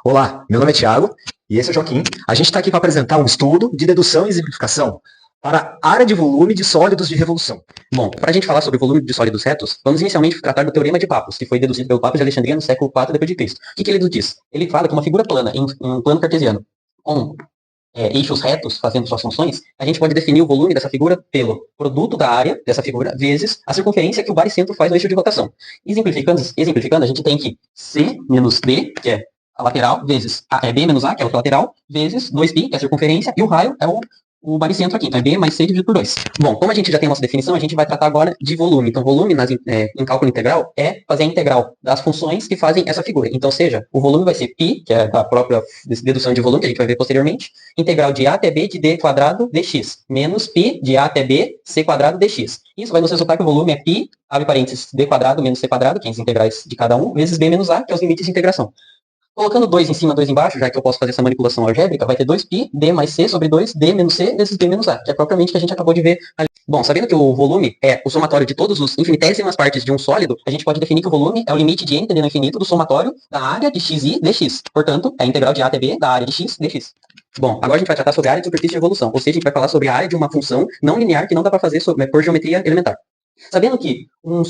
Olá, meu nome é Thiago e esse é o Joaquim. A gente está aqui para apresentar um estudo de dedução e exemplificação para a área de volume de sólidos de revolução. Bom, para a gente falar sobre o volume de sólidos retos, vamos inicialmente tratar do Teorema de Pappus, que foi deduzido pelo Pappus de Alexandria no século IV d.C. O que ele diz? Ele fala que uma figura plana, em um plano cartesiano, com eixos retos fazendo suas funções, a gente pode definir o volume dessa figura pelo produto da área dessa figura vezes a circunferência que o baricentro faz no eixo de rotação. Exemplificando, a gente tem que C menos D, que é a lateral, vezes B menos A, que é a outra lateral, vezes 2π, que é a circunferência, e o raio é o baricentro aqui. Então é B mais C dividido por 2. Bom, como a gente já tem a nossa definição, a gente vai tratar agora de volume. Então, volume em cálculo integral é fazer a integral das funções que fazem essa figura. Então, seja, o volume vai ser π, que é a própria dedução de volume, que a gente vai ver posteriormente, integral de A até B de D quadrado dx, menos π de A até B, C quadrado dx. Isso vai nos resultar que o volume é π, abre parênteses, D quadrado menos C quadrado, que é as integrais de cada um, vezes B menos A, que é os limites de integração. Colocando 2 em cima, 2 embaixo, já que eu posso fazer essa manipulação algébrica, vai ter 2π, D mais C sobre 2, D menos C, vezes B menos A, que é propriamente o que a gente acabou de ver ali. Bom, sabendo que o volume é o somatório de todos os infinitésimas partes de um sólido, a gente pode definir que o volume é o limite de n tendendo ao infinito do somatório da área de xi dx. Portanto, é a integral de A até B da área de x dx. Bom, agora a gente vai tratar sobre a área de superfície de evolução, ou seja, a gente vai falar sobre a área de uma função não linear que não dá para fazer por geometria elementar. Sabendo que um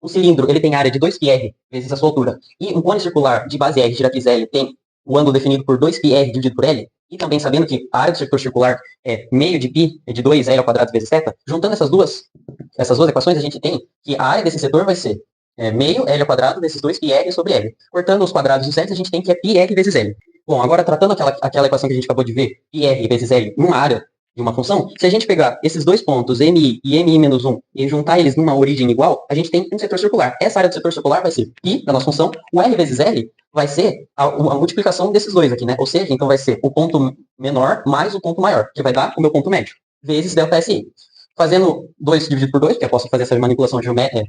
cilindro ele tem área de 2πr vezes a sua altura, e um cone circular de base R, giratriz L, tem o ângulo definido por 2πr dividido por L, e também sabendo que a área do setor circular é meio de π, é de 2L ao quadrado vezes θ, juntando essas duas equações, a gente tem que a área desse setor vai ser meio L ao quadrado vezes 2πr sobre L. Cortando os quadrados dos sets, a gente tem que é πr vezes L. Bom, agora tratando aquela equação que a gente acabou de ver, πr vezes L, numa área de uma função, se a gente pegar esses dois pontos, mi e mi menos 1, e juntar eles numa origem igual, a gente tem um setor circular. Essa área do setor circular vai ser π da nossa função, o r vezes L vai ser a multiplicação desses dois aqui, né? Ou seja, então vai ser o ponto menor mais o ponto maior, que vai dar o meu ponto médio, vezes ΔSI. Fazendo 2 dividido por 2, porque eu posso fazer essa manipulação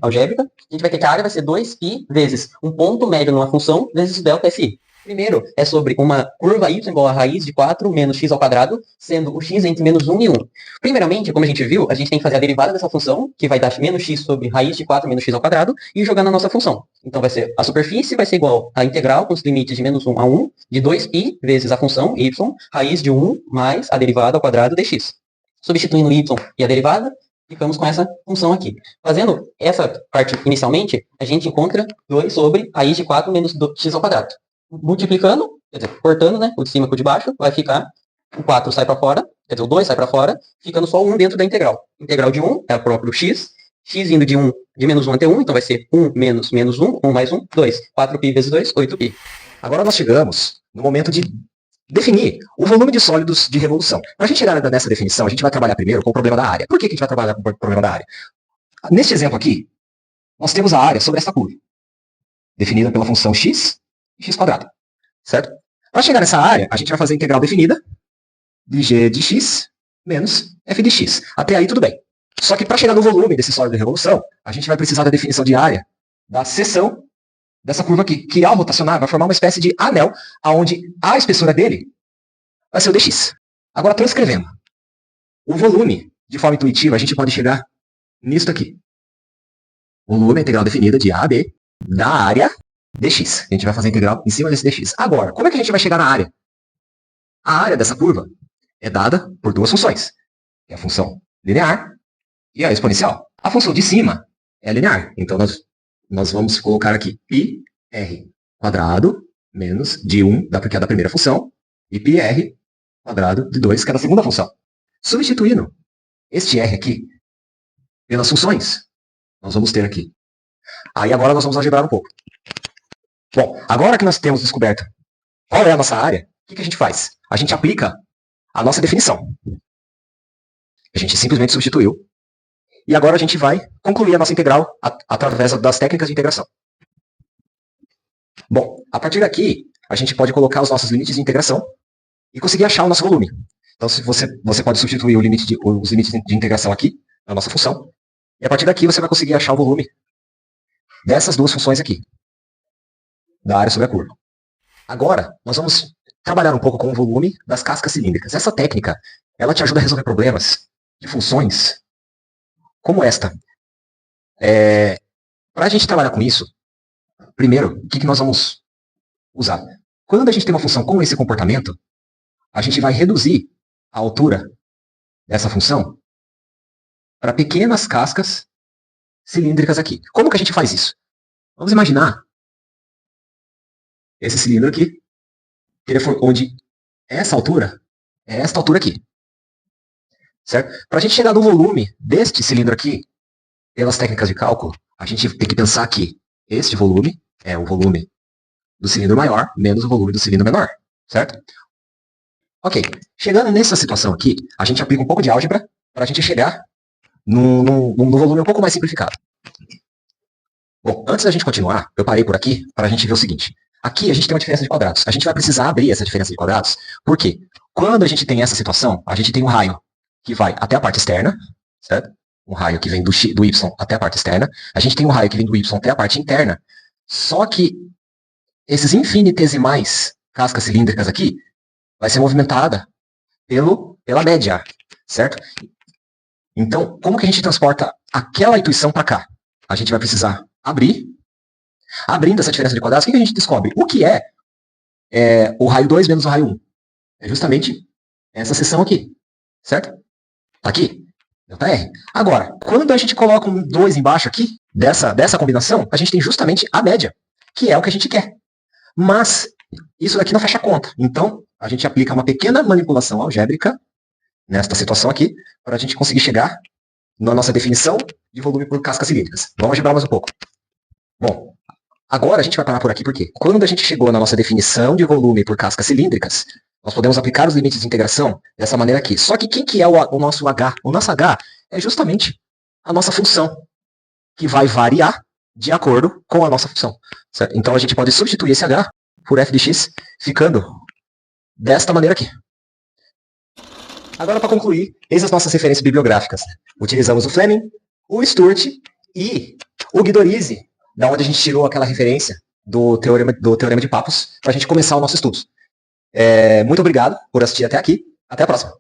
algébrica, a gente vai ter que a área vai ser 2π vezes um ponto médio numa função vezes ΔSI. Primeiro é sobre uma curva y igual a raiz de 4 menos x ao quadrado, sendo o x entre menos 1 e 1. Primeiramente, como a gente viu, a gente tem que fazer a derivada dessa função, que vai dar menos x sobre raiz de 4 menos x ao quadrado, e jogar na nossa função. Então vai ser a superfície vai ser igual à integral com os limites de menos 1 a 1, de 2π vezes a função y, raiz de 1 mais a derivada ao quadrado dx. Substituindo o y e a derivada, ficamos com essa função aqui. Fazendo essa parte inicialmente, a gente encontra 2 sobre raiz de 4 menos x ao quadrado. Multiplicando, quer dizer, cortando, né, o de cima com o de baixo, vai ficar o 4 sai para fora, quer dizer, o 2 sai para fora, ficando só o 1 dentro da integral. Integral de 1 é o próprio x indo de menos 1 até 1, então vai ser 1 menos menos 1, 1 mais 1, 2. 4π vezes 2, 8π. Agora nós chegamos no momento de definir o volume de sólidos de revolução. Para a gente chegar nessa definição, a gente vai trabalhar primeiro com o problema da área. Por que a gente vai trabalhar com o problema da área? Neste exemplo aqui, nós temos a área sobre essa curva, definida pela função x e x quadrado, certo? Para chegar nessa área, a gente vai fazer a integral definida de g de x menos f de x. Até aí tudo bem. Só que para chegar no volume desse sólido de revolução, a gente vai precisar da definição de área da seção dessa curva aqui, que ao rotacionar vai formar uma espécie de anel, onde a espessura dele vai ser o dx. Agora, transcrevendo o volume de forma intuitiva, a gente pode chegar nisso aqui. Volume é a integral definida de a a b da área dx. A gente vai fazer a integral em cima desse dx. Agora, como é que a gente vai chegar na área? A área dessa curva é dada por duas funções. É a função linear e a exponencial. A função de cima é linear. Então, nós vamos colocar aqui πr quadrado menos de 1, que é da primeira função, e πr quadrado de 2, que é da segunda função. Substituindo este r aqui pelas funções, nós vamos ter aqui. Aí agora nós vamos algebrar um pouco. Bom, agora que nós temos descoberto qual é a nossa área, o que a gente faz? A gente aplica a nossa definição. A gente simplesmente substituiu. E agora a gente vai concluir a nossa integral através das técnicas de integração. Bom, a partir daqui, a gente pode colocar os nossos limites de integração e conseguir achar o nosso volume. Então, você pode substituir os limites de integração aqui, na nossa função. E a partir daqui, você vai conseguir achar o volume dessas duas funções aqui, da área sobre a curva. Agora, nós vamos trabalhar um pouco com o volume das cascas cilíndricas. Essa técnica, ela te ajuda a resolver problemas de funções como esta. Para a gente trabalhar com isso, primeiro, o que nós vamos usar? Quando a gente tem uma função com esse comportamento, a gente vai reduzir a altura dessa função para pequenas cascas cilíndricas aqui. Como que a gente faz isso? Vamos imaginar esse cilindro aqui, onde essa altura é esta altura aqui. Certo? Para a gente chegar no volume deste cilindro aqui, pelas técnicas de cálculo, a gente tem que pensar que este volume é o volume do cilindro maior menos o volume do cilindro menor. Certo? Ok. Chegando nessa situação aqui, a gente aplica um pouco de álgebra para a gente chegar no volume um pouco mais simplificado. Bom, antes da gente continuar, eu parei por aqui para a gente ver o seguinte. Aqui a gente tem uma diferença de quadrados. A gente vai precisar abrir essa diferença de quadrados, porque quando a gente tem essa situação, a gente tem um raio que vai até a parte externa, certo? Um raio que vem do y até a parte externa. A gente tem um raio que vem do y até a parte interna. Só que esses infinitesimais cascas cilíndricas aqui vai ser movimentada pela média, certo? Então, como que a gente transporta aquela intuição para cá? A gente vai precisar abrir. Abrindo essa diferença de quadrados, o que a gente descobre? O que é o raio 2 menos o raio 1? É justamente essa seção aqui, certo? Tá aqui, ΔR. Agora, quando a gente coloca um 2 embaixo aqui, dessa combinação, a gente tem justamente a média, que é o que a gente quer. Mas isso daqui não fecha a conta. Então, a gente aplica uma pequena manipulação algébrica nesta situação aqui, para a gente conseguir chegar na nossa definição de volume por cascas cilíndricas. Vamos algebrar mais um pouco. Bom, agora a gente vai parar por aqui, porque quando a gente chegou na nossa definição de volume por cascas cilíndricas, nós podemos aplicar os limites de integração dessa maneira aqui. Só que quem que é o nosso H? O nosso H é justamente a nossa função, que vai variar de acordo com a nossa função. Certo? Então a gente pode substituir esse H por f de x, ficando desta maneira aqui. Agora, para concluir, eis as nossas referências bibliográficas. Utilizamos o Fleming, o Sturt e o Guidorizi, da onde a gente tirou aquela referência do Teorema de Pappus, para a gente começar o nosso estudo. Muito obrigado por assistir até aqui. Até a próxima.